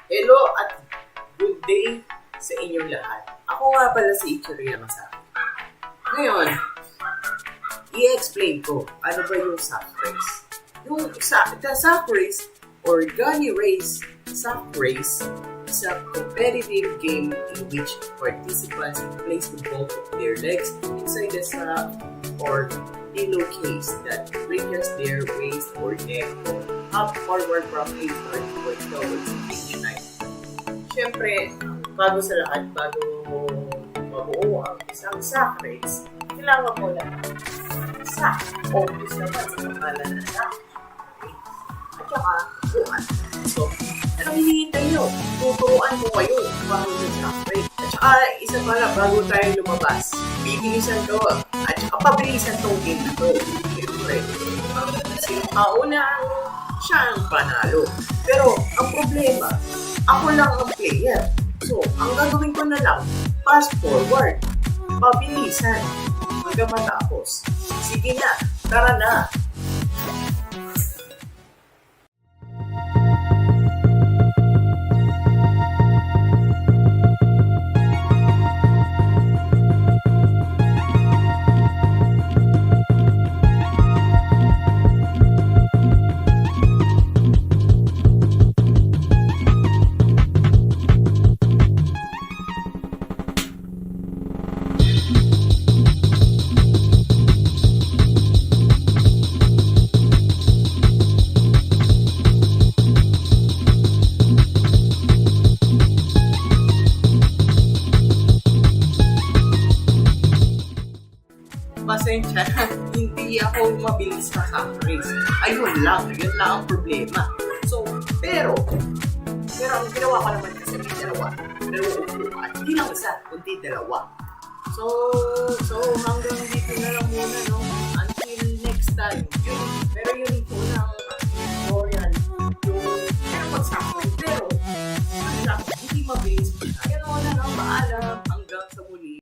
Hello at good day sa inyong lahat. Ako nga pala si Ichiro Yamasaki. Ngayon, i-explain ko ano ba yung sack race. The sack race or gunny race, sack race is a competitive game in which participants place the bulk of their legs inside the sack or pillowcase that bridges their waist or neck up forward from a point towards the finish line. Siyempre, bago sa lahat, bago mabuo ang isang sack race, kailangan mo lang sack. Obvious naman sa pangalan na sack. At saka, buwan. So, anong hinihintay nyo? Tuturuan mo kayo bago ng sack race. At saka, isa pala, bago tayo lumabas, bibilisan to. At saka, pabilisan tong game na to. Siyempre, sino kauna siya ang panalo. Pero, ang problema, ako lang ang player. So, ang gagawin ko na lang, fast forward, pabilisan, hanggang matapos. Sige na, tara na. Pasensya, hindi ako mabilis sa sack race. Ayun lang ang problema. So, pero ang ginawa ko naman kasi may dalawa upuan. Hindi lang isa, kundi dalawa. So hanggang dito na lang muna, no? Until next time. Yun